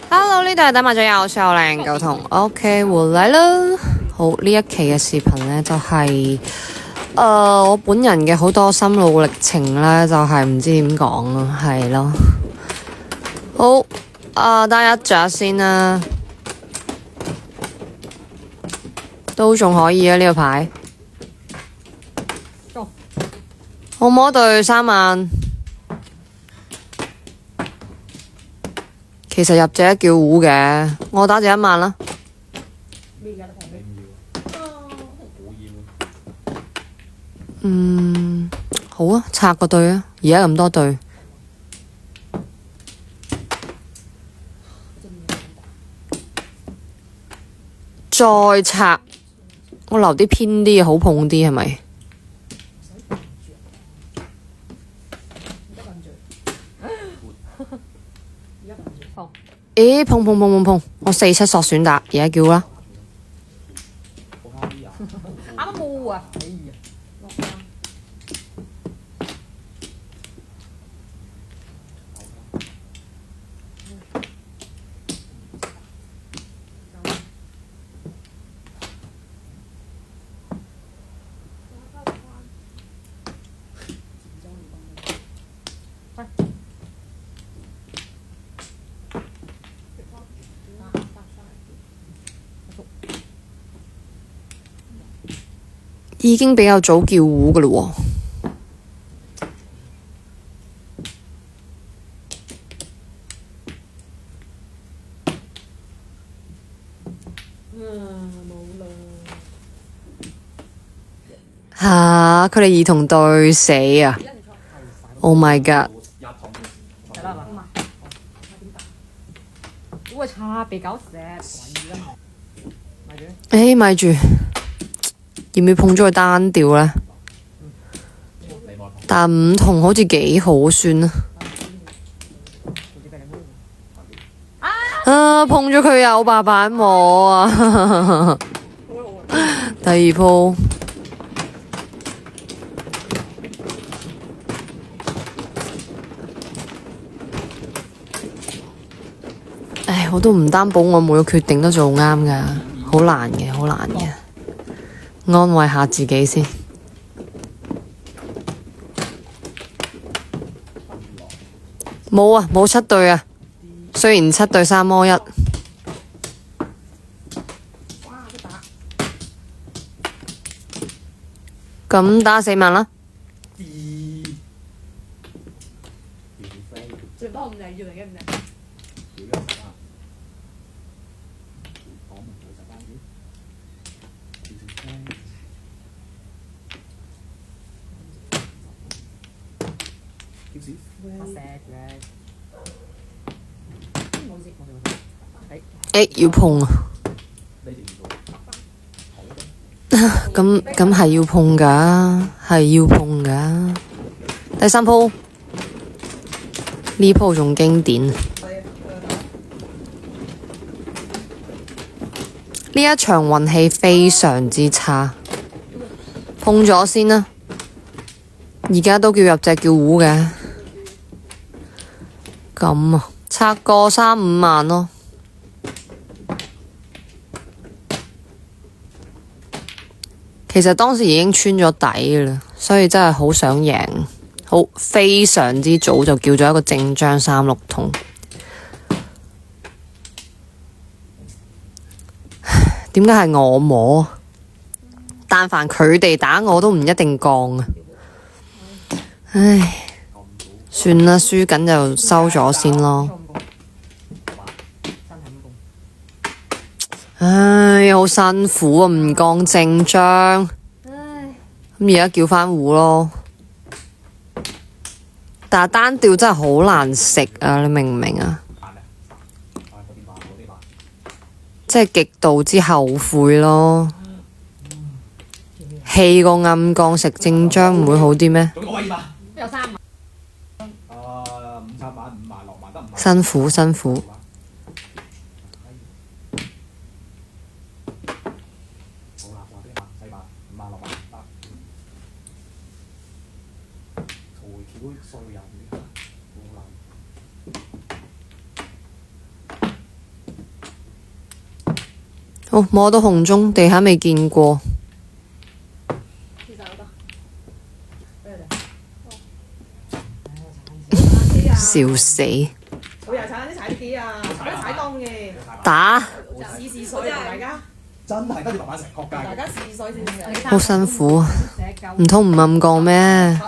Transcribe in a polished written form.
Hello，呢度係打麻雀有少靚狗同 OK 回嚟啦。好，呢一期嘅視頻呢，就係、我本人嘅好多心路歷程呢，就係、唔知點講啊，係咯。好，等一隻先啦，都仲可以啊呢個牌。好唔好對3萬？其實入隻叫糊嘅，我打隻1萬啦。好啊，拆個對啊，而家咁多對，再拆，我留啲偏啲嘅好碰啲係咪？咦，碰，我4、7索選打，而家叫啦。啱冇啊！已經比較早叫糊㗎喇喎。吓，佢哋兒童對死啊 ！Oh my god！我差別搞石，咪住，要唔要碰咗佢單調呢？但5筒好似幾好算啊！碰咗佢有白板摸啊！第2鋪。唉，我都唔擔保我每個決定都做啱㗎，好難嘅，安慰下自己先。冇啊，冇7對啊，雖然7對3摸1。咁打4萬啦。要碰啊！咁係要碰㗎，第3鋪呢鋪仲經典。呢一場運氣非常之差，碰咗先啦。而家都叫入隻叫糊嘅，咁啊，拆個3、5萬咯。其實當時已經穿咗底㗎啦，所以真係好想贏，非常之早就叫咗一個正張3、6筒。點解係我摸？但凡佢哋打我都唔一定降啊！唉，算啦，輸緊就收咗先咯。唉，好辛苦啊，唔降正張。咁而家叫返糊咯。但係單調真係好難食啊！你明唔明啊？即係極度之後悔咯。氣個暗降食正張唔會好啲咩？有3萬。辛苦。哦，摸到紅中，地下未見過。笑死！我又踩啲踩機啊，踩檔嘅。打試試水啊，大家。真係跟住慢慢食學界。大家試水先食。好辛苦啊！唔通唔暗降咩？